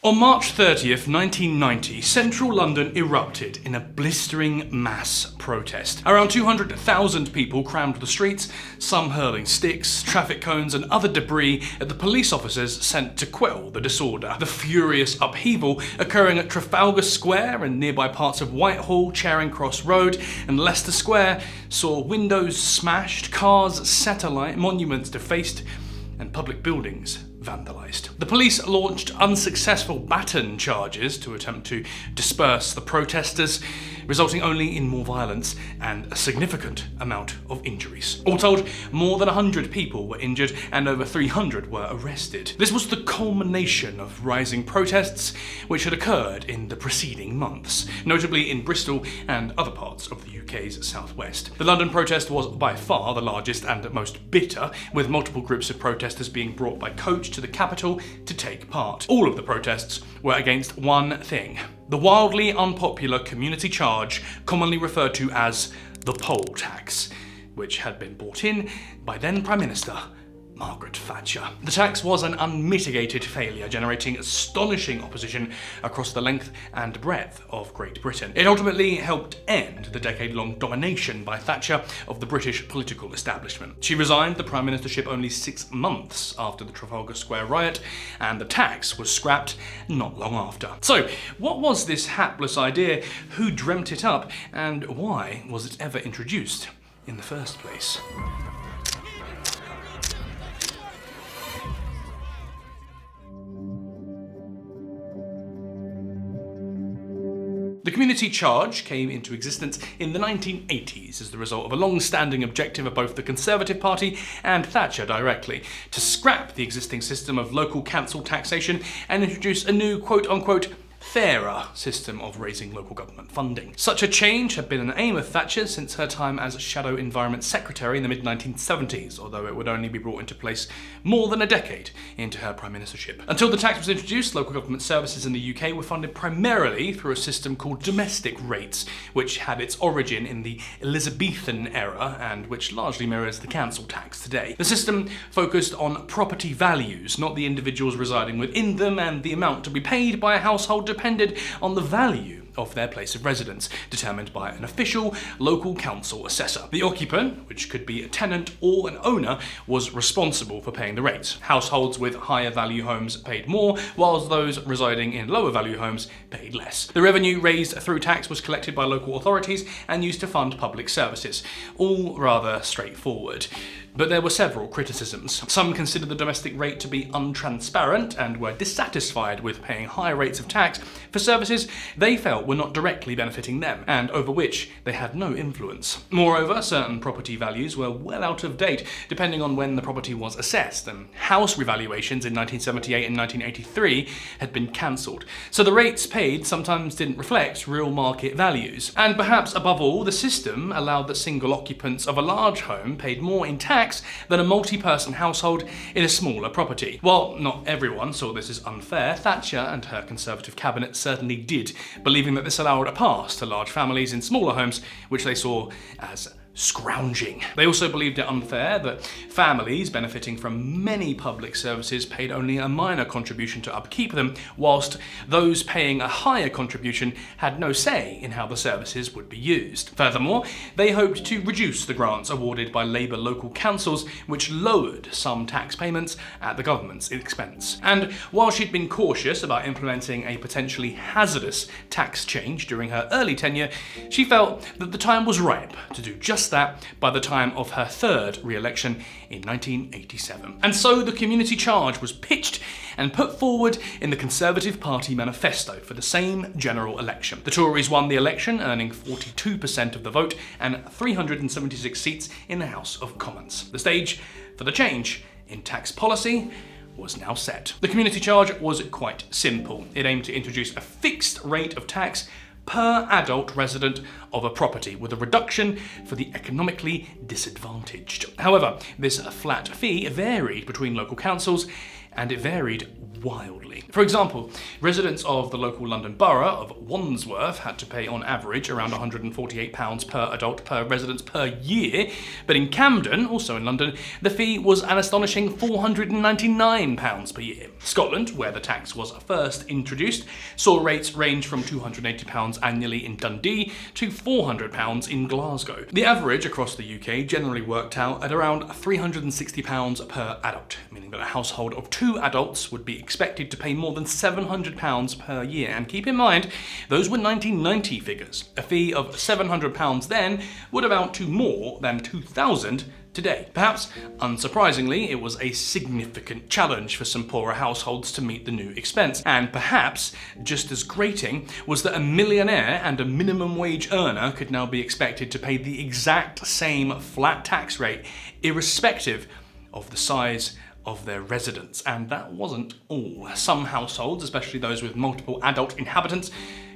On March 30th, 1990, central London erupted in a blistering mass protest. Around 200,000 people crammed the streets, some hurling sticks, traffic cones and other debris at the police officers sent to quell the disorder. The furious upheaval occurring at Trafalgar Square and nearby parts of Whitehall, Charing Cross Road and Leicester Square saw windows smashed, cars set alight, monuments defaced and public buildings vandalised. The police launched unsuccessful baton charges to attempt to disperse the protesters, resulting only in more violence and a significant amount of injuries. All told, more than 100 people were injured and over 300 were arrested. This was the culmination of rising protests which had occurred in the preceding months, notably in Bristol and other parts of the UK's southwest. The London protest was by far the largest and most bitter, with multiple groups of protesters being brought by coach to the capital to take part. All of the protests were against one thing: the wildly unpopular community charge, commonly referred to as the poll tax, which had been brought in by then Prime Minister Margaret Thatcher. The tax was an unmitigated failure, generating astonishing opposition across the length and breadth of Great Britain. It ultimately helped end the decade-long domination by Thatcher of the British political establishment. She resigned the prime ministership only 6 months after the Trafalgar Square riot, and the tax was scrapped not long after. So, what was this hapless idea? Who dreamt it up? And why was it ever introduced in the first place? The community charge came into existence in the 1980s as the result of a long-standing objective of both the Conservative Party and Thatcher directly, to scrap the existing system of local council taxation and introduce a new quote-unquote fairer system of raising local government funding. Such a change had been an aim of Thatcher since her time as Shadow Environment Secretary in the mid-1970s, although it would only be brought into place more than a decade into her prime ministership. Until the tax was introduced, local government services in the UK were funded primarily through a system called domestic rates, which had its origin in the Elizabethan era and which largely mirrors the council tax today. The system focused on property values, not the individuals residing within them, and the amount to be paid by a household depended on the value of their place of residence, determined by an official local council assessor. The occupant, which could be a tenant or an owner, was responsible for paying the rates. Households with higher value homes paid more, whilst those residing in lower value homes paid less. The revenue raised through tax was collected by local authorities and used to fund public services. All rather straightforward. But there were several criticisms. Some considered the domestic rate to be untransparent and were dissatisfied with paying high rates of tax for services they felt were not directly benefiting them, and over which they had no influence. Moreover, certain property values were well out of date, depending on when the property was assessed, and house revaluations in 1978 and 1983 had been cancelled. So the rates paid sometimes didn't reflect real market values. And perhaps above all, the system allowed that single occupants of a large home paid more in tax than a multi-person household in a smaller property. While not everyone saw this as unfair, Thatcher and her Conservative cabinet certainly did, believing that this allowed a pass to large families in smaller homes, which they saw as scrounging. They also believed it unfair that families benefiting from many public services paid only a minor contribution to upkeep them, whilst those paying a higher contribution had no say in how the services would be used. Furthermore, they hoped to reduce the grants awarded by Labour local councils, which lowered some tax payments at the government's expense. And while she'd been cautious about implementing a potentially hazardous tax change during her early tenure, she felt that the time was ripe to do just that by the time of her third re-election in 1987. And so the community charge was pitched and put forward in the Conservative Party manifesto for the same general election. The Tories won the election, earning 42% of the vote and 376 seats in the House of Commons. The stage for the change in tax policy was now set. The community charge was quite simple. It aimed to introduce a fixed rate of tax per adult resident of a property, with a reduction for the economically disadvantaged. However, this flat fee varied between local councils and it varied wildly. For example, residents of the local London borough of Wandsworth had to pay on average around £148 per adult per resident per year, but in Camden, also in London, the fee was an astonishing £499 per year. Scotland, where the tax was first introduced, saw rates range from £280 annually in Dundee to £400 in Glasgow. The average across the UK generally worked out at around £360 per adult, meaning that a household of 2 adults would be expected to pay more than £700 per year. And keep in mind, those were 1990 figures. A fee of £700 then would amount to more than £2,000 today. Perhaps unsurprisingly, it was a significant challenge for some poorer households to meet the new expense. And perhaps just as grating was that a millionaire and a minimum wage earner could now be expected to pay the exact same flat tax rate, irrespective of the size of their residence. And that wasn't all. Some households, especially those with multiple adult inhabitants,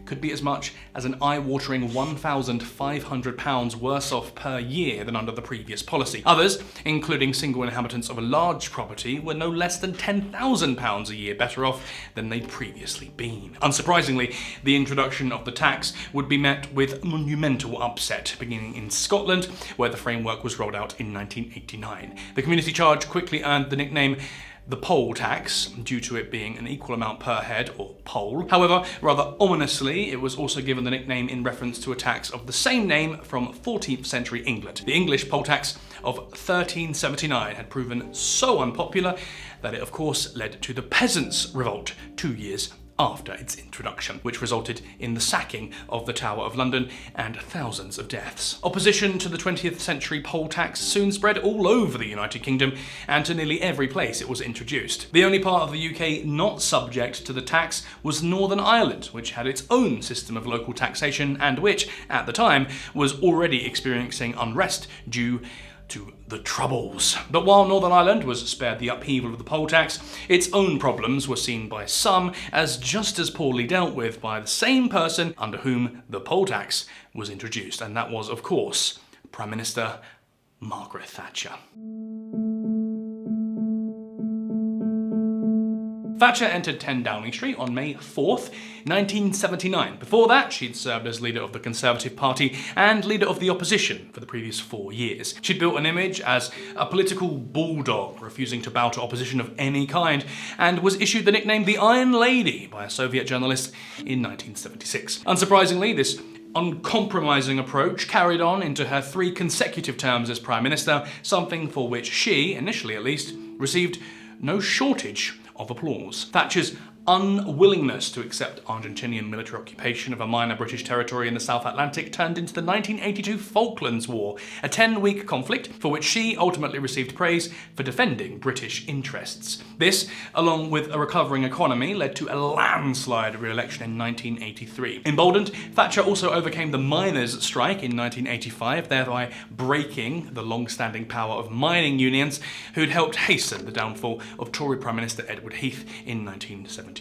could be as much as an eye-watering £1,500 worse off per year than under the previous policy. Others, including single inhabitants of a large property, were no less than £10,000 a year better off than they'd previously been. Unsurprisingly, the introduction of the tax would be met with monumental upset, beginning in Scotland, where the framework was rolled out in 1989. The community charge quickly earned the nickname the poll tax, due to it being an equal amount per head, or poll. However, rather ominously, it was also given the nickname in reference to a tax of the same name from 14th century England. The English poll tax of 1379 had proven so unpopular that it of course led to the Peasants' Revolt 2 years after its introduction, which resulted in the sacking of the Tower of London and thousands of deaths. Opposition to the 20th century poll tax soon spread all over the United Kingdom and to nearly every place it was introduced. The only part of the UK not subject to the tax was Northern Ireland, which had its own system of local taxation and which, at the time, was already experiencing unrest due to the Troubles. But while Northern Ireland was spared the upheaval of the poll tax, its own problems were seen by some as just as poorly dealt with by the same person under whom the poll tax was introduced, and that was, of course, Prime Minister Margaret Thatcher. Thatcher entered 10 Downing Street on May 4th, 1979. Before that, she'd served as leader of the Conservative Party and leader of the opposition for the previous 4 years. She'd built an image as a political bulldog, refusing to bow to opposition of any kind, and was issued the nickname the Iron Lady by a Soviet journalist in 1976. Unsurprisingly, this uncompromising approach carried on into her 3 consecutive terms as Prime Minister, something for which she, initially at least, received no shortage of applause. Thatcher's unwillingness to accept Argentinian military occupation of a minor British territory in the South Atlantic turned into the 1982 Falklands War, a 10-week conflict for which she ultimately received praise for defending British interests. This, along with a recovering economy, led to a landslide re-election in 1983. Emboldened, Thatcher also overcame the miners' strike in 1985, thereby breaking the long-standing power of mining unions, who'd helped hasten the downfall of Tory Prime Minister Edward Heath in 1974.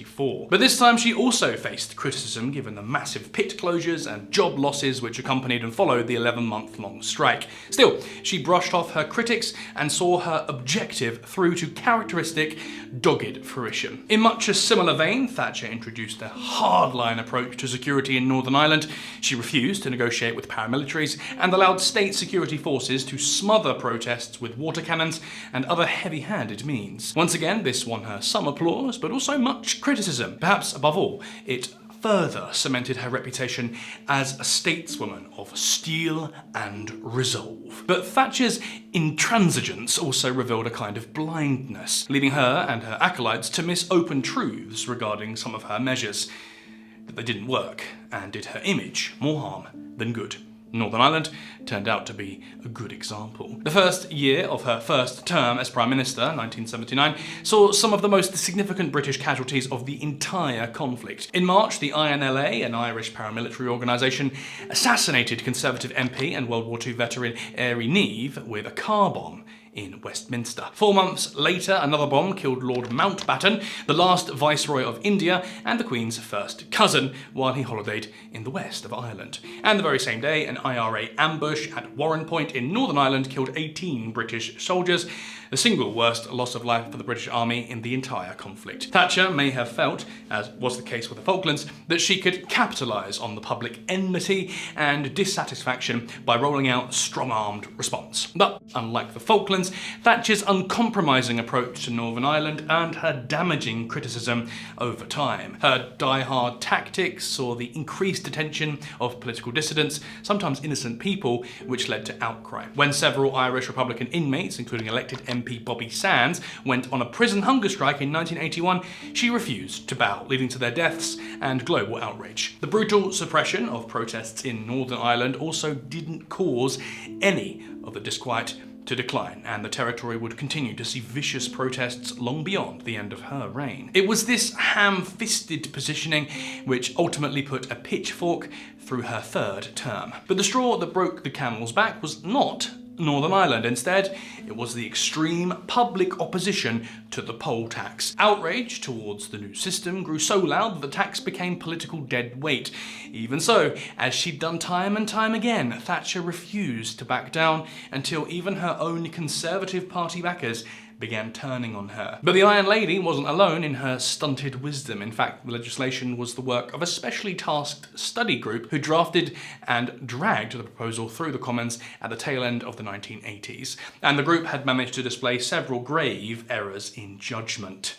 But this time she also faced criticism given the massive pit closures and job losses which accompanied and followed the 11-month-long strike. Still, she brushed off her critics and saw her objective through to characteristic dogged fruition. In much a similar vein, Thatcher introduced a hardline approach to security in Northern Ireland. She refused to negotiate with paramilitaries and allowed state security forces to smother protests with water cannons and other heavy-handed means. Once again, this won her some applause, but also much criticism. Perhaps above all, it further cemented her reputation as a stateswoman of steel and resolve. But Thatcher's intransigence also revealed a kind of blindness, leading her and her acolytes to miss open truths regarding some of her measures. That they didn't work and did her image more harm than good. Northern Ireland turned out to be a good example. The first year of her first term as Prime Minister, 1979, saw some of the most significant British casualties of the entire conflict. In March, the INLA, an Irish paramilitary organisation, assassinated Conservative MP and World War II veteran Airey Neave with a car bomb in Westminster. 4 months later, another bomb killed Lord Mountbatten, the last Viceroy of India and the Queen's first cousin, while he holidayed in the west of Ireland. And the very same day, an IRA ambush at Warren Point in Northern Ireland killed 18 British soldiers, the single worst loss of life for the British Army in the entire conflict. Thatcher may have felt, as was the case with the Falklands, that she could capitalise on the public enmity and dissatisfaction by rolling out strong-armed response. But unlike the Falklands, Thatcher's uncompromising approach to Northern Ireland earned her damaging criticism over time. Her die-hard tactics saw the increased attention of political dissidents, sometimes innocent people, which led to outcry. When several Irish Republican inmates, including elected MP Bobby Sands, went on a prison hunger strike in 1981, she refused to bow, leading to their deaths and global outrage. The brutal suppression of protests in Northern Ireland also didn't cause any of the disquiet to decline, and the territory would continue to see vicious protests long beyond the end of her reign. It was this ham-fisted positioning which ultimately put a pitchfork through her third term. But the straw that broke the camel's back was not Northern Ireland. Instead, it was the extreme public opposition to the poll tax. Outrage towards the new system grew so loud that the tax became political dead weight. Even so, as she'd done time and time again, Thatcher refused to back down until even her own Conservative Party backers began turning on her. But the Iron Lady wasn't alone in her stunted wisdom. In fact, the legislation was the work of a specially tasked study group who drafted and dragged the proposal through the Commons at the tail end of the 1980s. And the group had managed to display several grave errors in judgment.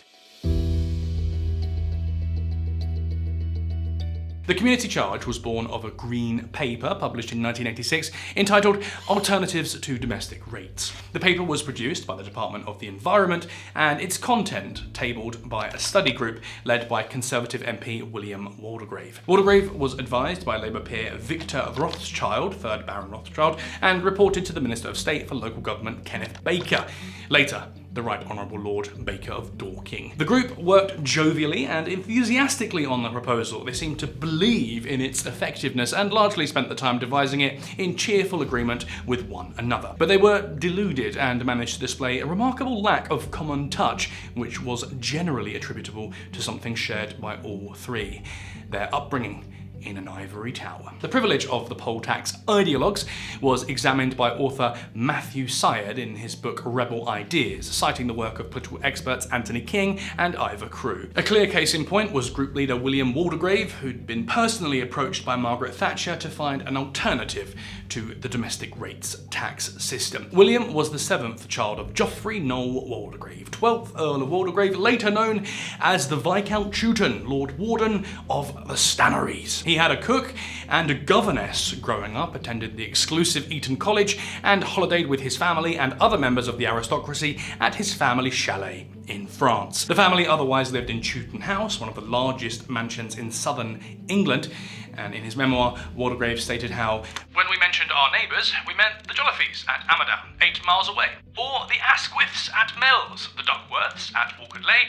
The community charge was born of a green paper published in 1986 entitled Alternatives to Domestic Rates. The paper was produced by the Department of the Environment and its content tabled by a study group led by Conservative MP William Waldegrave. Waldegrave was advised by Labour peer Victor Rothschild, 3rd Baron Rothschild, and reported to the Minister of State for Local Government Kenneth Baker. Later, the Right Honourable Lord Baker of Dorking. The group worked jovially and enthusiastically on the proposal. They seemed to believe in its effectiveness and largely spent the time devising it in cheerful agreement with one another. But they were deluded and managed to display a remarkable lack of common touch, which was generally attributable to something shared by all three: their upbringing in an ivory tower. The privilege of the poll tax ideologues was examined by author Matthew Syed in his book Rebel Ideas, citing the work of political experts Anthony King and Ivor Crewe. A clear case in point was group leader William Waldegrave, who'd been personally approached by Margaret Thatcher to find an alternative to the domestic rates tax system. William was the 7th child of Geoffrey Noel Waldegrave, 12th Earl of Waldegrave, later known as the Viscount Chewton, Lord Warden of the Stannaries. He had a cook and a governess growing up, attended the exclusive Eton College, and holidayed with his family and other members of the aristocracy at his family chalet in France. The family otherwise lived in Chewton House, one of the largest mansions in southern England, and in his memoir, Waldegrave stated how, "When we mentioned our neighbours, we meant the Jolliffes at Amadown, 8 miles away, or the Asquiths at Mells, the Duckworths at Walcot Lea,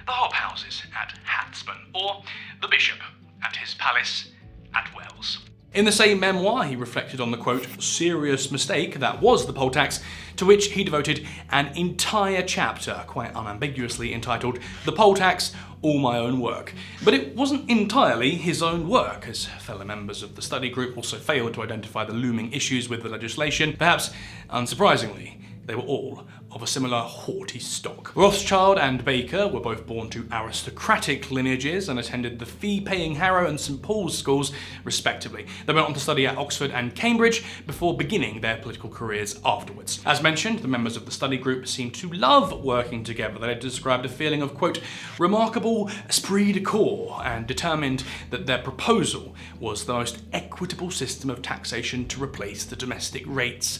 the Hobhouses at Hatsburn, or the Bishop at his palace at Wells." In the same memoir, he reflected on the, quote, serious mistake that was the poll tax, to which he devoted an entire chapter, quite unambiguously entitled The Poll Tax, All My Own Work. But it wasn't entirely his own work, as fellow members of the study group also failed to identify the looming issues with the legislation. Perhaps unsurprisingly, they were all of a similar haughty stock. Rothschild and Baker were both born to aristocratic lineages and attended the fee-paying Harrow and St Paul's schools, respectively. They went on to study at Oxford and Cambridge before beginning their political careers afterwards. As mentioned, the members of the study group seemed to love working together. They described a feeling of, quote, remarkable esprit de corps, and determined that their proposal was the most equitable system of taxation to replace the domestic rates.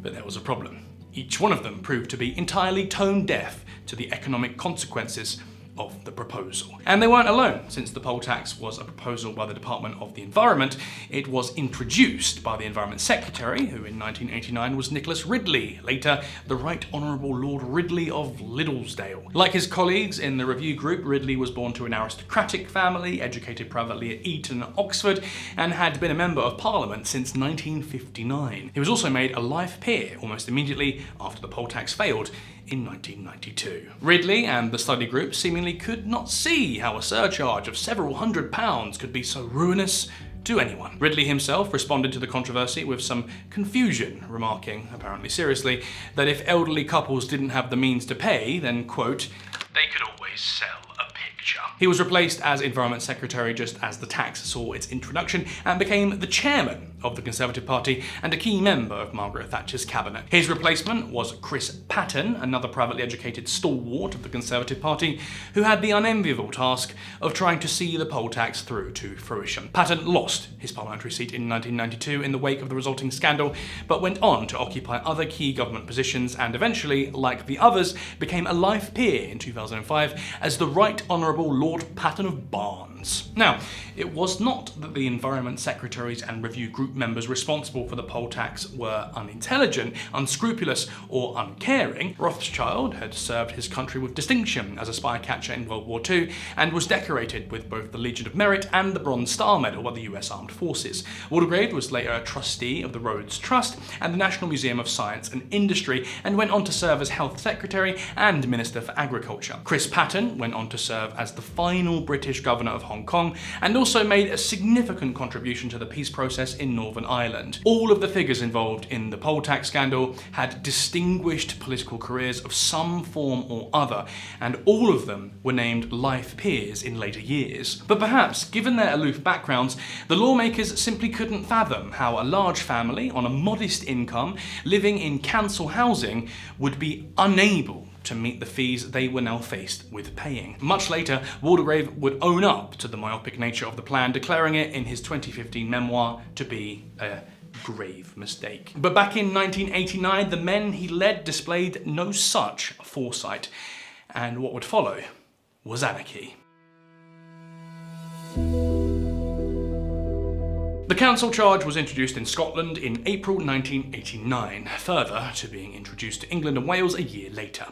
But there was a problem. Each one of them proved to be entirely tone deaf to the economic consequences of the proposal. And they weren't alone. Since the poll tax was a proposal by the Department of the Environment, it was introduced by the Environment Secretary, who in 1989 was Nicholas Ridley, later the Right Honourable Lord Ridley of Liddesdale. Like his colleagues in the review group, Ridley was born to an aristocratic family, educated privately at Eton and Oxford, and had been a Member of Parliament since 1959. He was also made a life peer almost immediately after the poll tax failed in 1992. Ridley and the study group seemingly could not see how a surcharge of several £100s could be so ruinous to anyone. Ridley himself responded to the controversy with some confusion, remarking, apparently seriously, that if elderly couples didn't have the means to pay, then, quote, they could always sell a picture. He was replaced as Environment Secretary just as the tax saw its introduction and became the chairman of the Conservative Party and a key member of Margaret Thatcher's cabinet. His replacement was Chris Patten, another privately educated stalwart of the Conservative Party, who had the unenviable task of trying to see the poll tax through to fruition. Patten lost his parliamentary seat in 1992 in the wake of the resulting scandal, but went on to occupy other key government positions and eventually, like the others, became a life peer in 2005 as the Right Honourable Lord Patten of Barnes. Now, it was not that the Environment Secretaries and Review Group members responsible for the poll tax were unintelligent, unscrupulous, or uncaring. Rothschild had served his country with distinction as a spy catcher in World War II and was decorated with both the Legion of Merit and the Bronze Star Medal by the US Armed Forces. Waldegrave was later a trustee of the Rhodes Trust and the National Museum of Science and Industry and went on to serve as Health Secretary and Minister for Agriculture. Chris Patten went on to serve as the final British governor of Hong Kong and also made a significant contribution to the peace process in Northern Ireland. All of the figures involved in the poll tax scandal had distinguished political careers of some form or other, and all of them were named life peers in later years. But perhaps, given their aloof backgrounds, the lawmakers simply couldn't fathom how a large family on a modest income living in council housing would be unable to meet the fees they were now faced with paying. Much later, Waldegrave would own up to the myopic nature of the plan, declaring it in his 2015 memoir to be a grave mistake. But back in 1989, the men he led displayed no such foresight, and what would follow was anarchy. The council charge was introduced in Scotland in April 1989, further to being introduced to England and Wales a year later.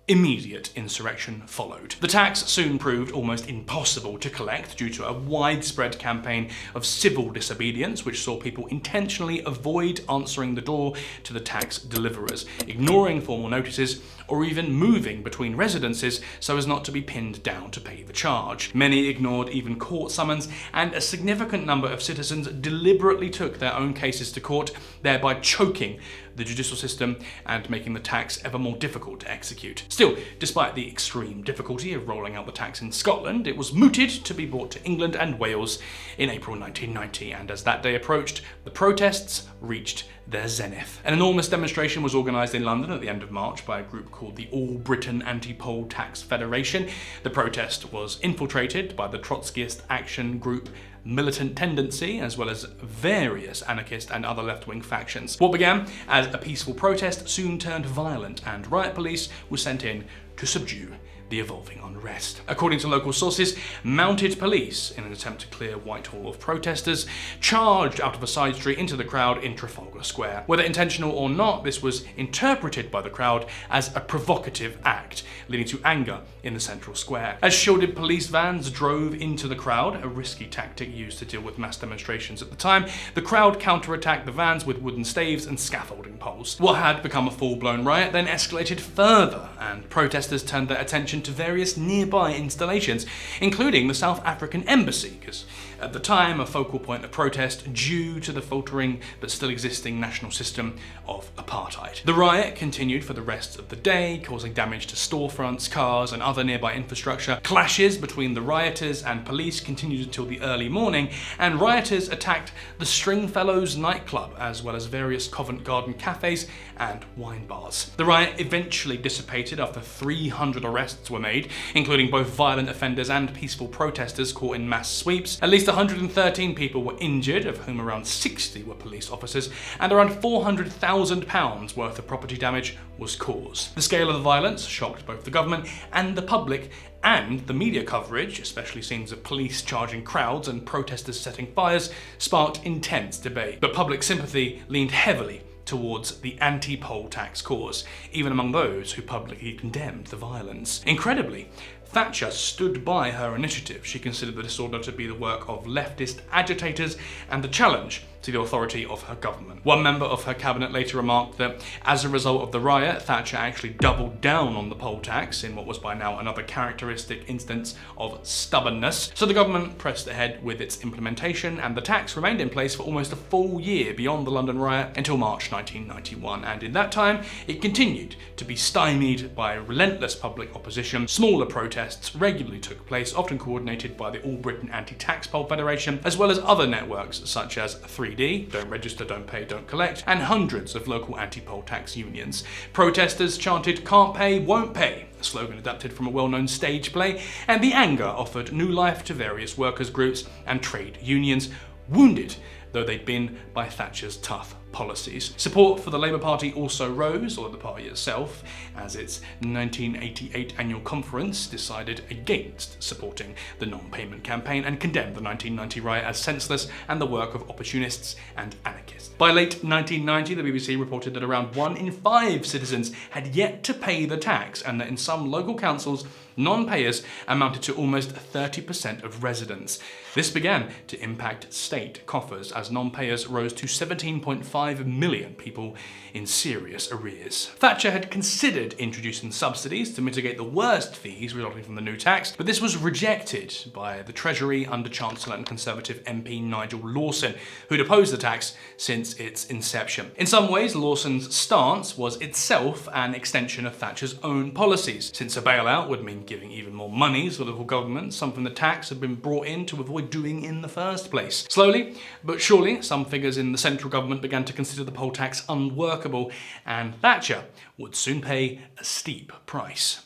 Immediate insurrection followed. The tax soon proved almost impossible to collect due to a widespread campaign of civil disobedience, which saw people intentionally avoid answering the door to the tax deliverers, ignoring formal notices, or even moving between residences so as not to be pinned down to pay the charge. Many ignored even court summons, and a significant number of citizens deliberately took their own cases to court, thereby choking the judicial system and making the tax ever more difficult to execute. Still, despite the extreme difficulty of rolling out the tax in Scotland, it was mooted to be brought to England and Wales in April 1990, and as that day approached, the protests reached their zenith. An enormous demonstration was organised in London at the end of March by a group called the All Britain Anti-Poll Tax Federation. The protest was infiltrated by the Trotskyist Action Group Militant Tendency, as well as various anarchist and other left-wing factions. What began as a peaceful protest soon turned violent, and riot police was sent in to subdue the evolving unrest. According to local sources, mounted police, in an attempt to clear Whitehall of protesters, charged out of a side street into the crowd in Trafalgar Square. Whether intentional or not, this was interpreted by the crowd as a provocative act, leading to anger in the central square. As shielded police vans drove into the crowd, a risky tactic used to deal with mass demonstrations at the time, the crowd counterattacked the vans with wooden staves and scaffolding poles. What had become a full-blown riot then escalated further, and protesters turned their attention to various nearby installations, including the South African embassy, because at the time a focal point of protest due to the faltering but still existing national system of apartheid. The riot continued for the rest of the day, causing damage to storefronts, cars, and other nearby infrastructure. Clashes between the rioters and police continued until the early morning, and rioters attacked the Stringfellows nightclub, as well as various Covent Garden cafes and wine bars. The riot eventually dissipated after 300 arrests were made, including both violent offenders and peaceful protesters caught in mass sweeps. At least 113 people were injured, of whom around 60 were police officers, and around £400,000 worth of property damage was caused. The scale of the violence shocked both the government and the public, and the media coverage, especially scenes of police charging crowds and protesters setting fires, sparked intense debate. But public sympathy leaned heavily towards the anti-poll tax cause, even among those who publicly condemned the violence. Incredibly, Thatcher stood by her initiative. She considered the disorder to be the work of leftist agitators and a challenge to the authority of her government. One member of her cabinet later remarked that as a result of the riot, Thatcher actually doubled down on the poll tax in what was by now another characteristic instance of stubbornness. So the government pressed ahead with its implementation, and the tax remained in place for almost a full year beyond the London riot until March 1991. And in that time, it continued to be stymied by relentless public opposition. Smaller protests regularly took place, often coordinated by the All Britain Anti-Tax Poll Federation, as well as other networks such as 3D, Don't Register, Don't Pay, Don't Collect, and hundreds of local anti-poll tax unions. Protesters chanted "Can't pay, won't pay," a slogan adapted from a well-known stage play, and the anger offered new life to various workers' groups and trade unions, wounded though they'd been by Thatcher's tough policies. Support for the Labour Party also rose, or the party itself, as its 1988 annual conference decided against supporting the non-payment campaign and condemned the 1990 riot as senseless and the work of opportunists and anarchists. By late 1990, the BBC reported that around 1 in 5 citizens had yet to pay the tax, and that in some local councils, non-payers amounted to almost 30% of residents. This began to impact state coffers as non-payers rose to 17.5 million people in serious arrears. Thatcher had considered introducing subsidies to mitigate the worst fees resulting from the new tax, but this was rejected by the Treasury under Chancellor and Conservative MP Nigel Lawson, who'd opposed the tax since its inception. In some ways, Lawson's stance was itself an extension of Thatcher's own policies, since a bailout would mean giving even more money to the local government, something the tax had been brought in to avoid doing in the first place. Slowly but surely, some figures in the central government began to consider the poll tax unworkable, and Thatcher would soon pay a steep price.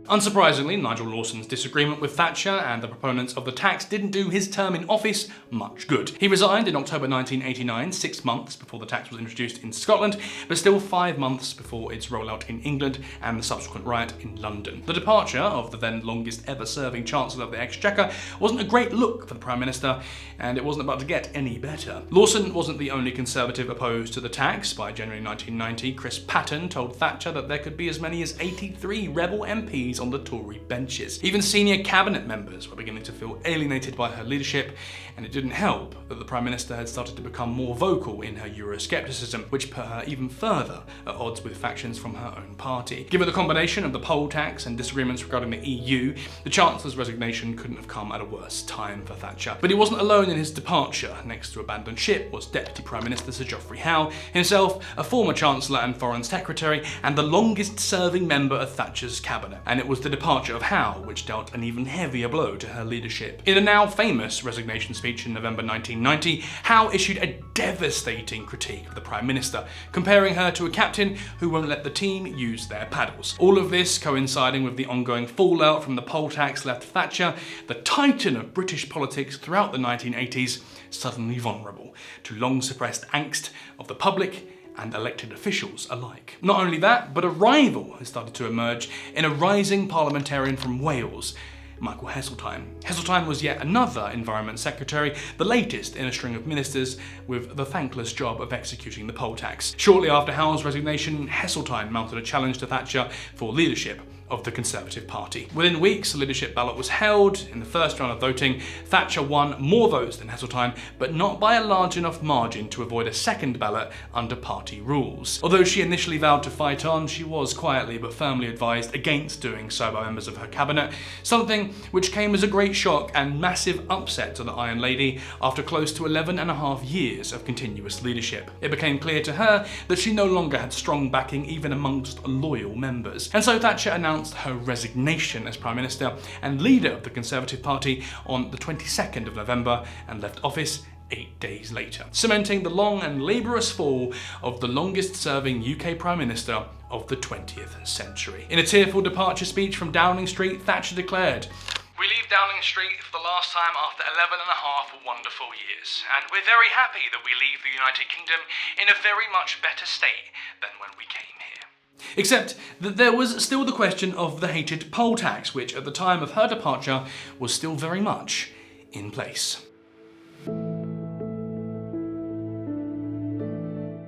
Unsurprisingly, Nigel Lawson's disagreement with Thatcher and the proponents of the tax didn't do his term in office much good. He resigned in October 1989, 6 months before the tax was introduced in Scotland, but still 5 months before its rollout in England and the subsequent riot in London. The departure of the then longest ever serving Chancellor of the Exchequer wasn't a great look for the Prime Minister, and it wasn't about to get any better. Lawson wasn't the only Conservative opposed to the tax. By January 1990, Chris Patten told Thatcher that there could be as many as 83 rebel MPs on the Tory benches. Even senior cabinet members were beginning to feel alienated by her leadership, and it didn't help that the Prime Minister had started to become more vocal in her Euroscepticism, which put her even further at odds with factions from her own party. Given the combination of the poll tax and disagreements regarding the EU, the Chancellor's resignation couldn't have come at a worse time for Thatcher. But he wasn't alone in his departure. Next to abandon ship was Deputy Prime Minister Sir Geoffrey Howe, himself a former Chancellor and Foreign Secretary, and the longest serving member of Thatcher's cabinet. And it was the departure of Howe which dealt an even heavier blow to her leadership. In a now famous resignation speech in November 1990, Howe issued a devastating critique of the Prime Minister, comparing her to a captain who won't let the team use their paddles. All of this coinciding with the ongoing fallout from the poll tax left Thatcher, the titan of British politics throughout the 1980s, suddenly vulnerable to long-suppressed angst of the public and elected officials alike. Not only that, but a rival has started to emerge in a rising parliamentarian from Wales, Michael Heseltine. Heseltine was yet another Environment Secretary, the latest in a string of ministers with the thankless job of executing the poll tax. Shortly after Howe's resignation, Heseltine mounted a challenge to Thatcher for leadership of the Conservative Party. Within weeks, a leadership ballot was held. In the first round of voting, Thatcher won more votes than Heseltine, but not by a large enough margin to avoid a second ballot under party rules. Although she initially vowed to fight on, she was quietly but firmly advised against doing so by members of her cabinet, something which came as a great shock and massive upset to the Iron Lady after close to 11.5 years of continuous leadership. It became clear to her that she no longer had strong backing even amongst loyal members. And so Thatcher announced her resignation as Prime Minister and leader of the Conservative Party on the 22nd of November and left office 8 days later, cementing the long and laborious fall of the longest-serving UK Prime Minister of the 20th century. In a tearful departure speech from Downing Street, Thatcher declared, "We leave Downing Street for the last time after 11 and a half wonderful years, and we're very happy that we leave the United Kingdom in a very much better state than when we came here." Except that there was still the question of the hated poll tax, which at the time of her departure was still very much in place.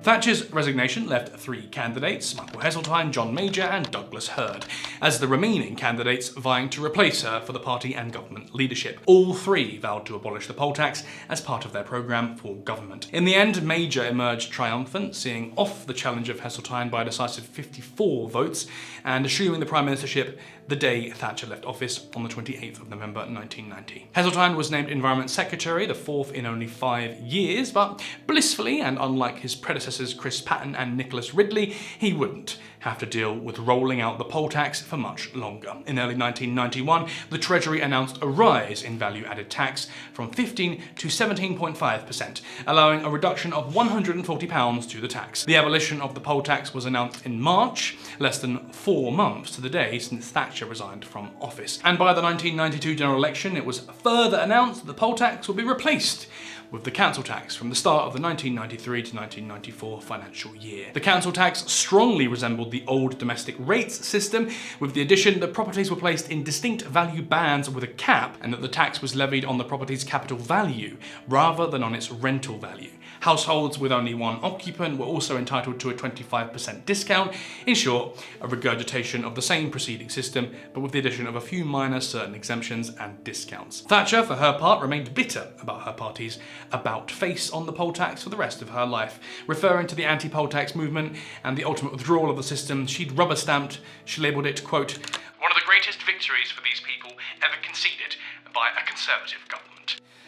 Thatcher's resignation left 3 candidates, Michael Heseltine, John Major and Douglas Hurd, as the remaining candidates vying to replace her for the party and government leadership. All 3 vowed to abolish the poll tax as part of their programme for government. In the end, Major emerged triumphant, seeing off the challenge of Heseltine by a decisive 54 votes and assuming the prime ministership the day Thatcher left office on the 28th of November 1990. Heseltine was named Environment Secretary, the 4th in only 5 years, but blissfully, and unlike his predecessors Chris Patten and Nicholas Ridley, he wouldn't have to deal with rolling out the poll tax for much longer. In early 1991, the Treasury announced a rise in value-added tax from 15 to 17.5%, allowing a reduction of £140 to the tax. The abolition of the poll tax was announced in March, less than 4 months to the day since Thatcher resigned from office. And by the 1992 general election, it was further announced that the poll tax would be replaced with the council tax from the start of the 1993 to 1994 financial year. The council tax strongly resembled the old domestic rates system, with the addition that properties were placed in distinct value bands with a cap, and that the tax was levied on the property's capital value rather than on its rental value. Households with only 1 occupant were also entitled to a 25% discount. In short, a regurgitation of the same preceding system, but with the addition of a few minor certain exemptions and discounts. Thatcher, for her part, remained bitter about her party's about-face on the poll tax for the rest of her life. Referring to the anti-poll tax movement and the ultimate withdrawal of the system she'd rubber-stamped, she labelled it, quote, "one of the greatest victories for these people ever conceded by a Conservative government."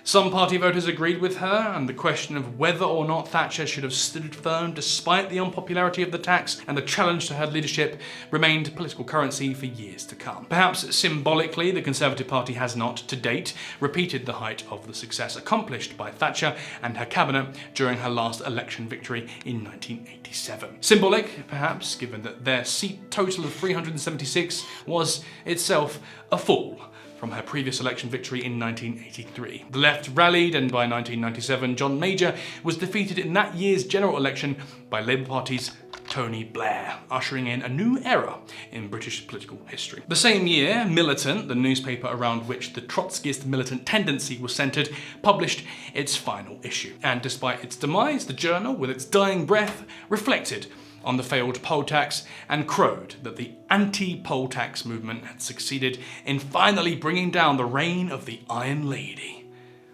Some party voters agreed with her, and the question of whether or not Thatcher should have stood firm despite the unpopularity of the tax and the challenge to her leadership remained political currency for years to come. Perhaps symbolically, the Conservative Party has not, to date, repeated the height of the success accomplished by Thatcher and her cabinet during her last election victory in 1987. Symbolic, perhaps, given that their seat total of 376 was itself a fall from her previous election victory in 1983. The left rallied, and by 1997, John Major was defeated in that year's general election by Labour Party's Tony Blair, ushering in a new era in British political history. The same year, Militant, the newspaper around which the Trotskyist militant tendency was centred, published its final issue. And despite its demise, the journal, with its dying breath, reflected on the failed poll tax and crowed that the anti-poll tax movement had succeeded in finally bringing down the reign of the Iron Lady,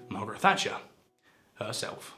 Margaret Thatcher herself.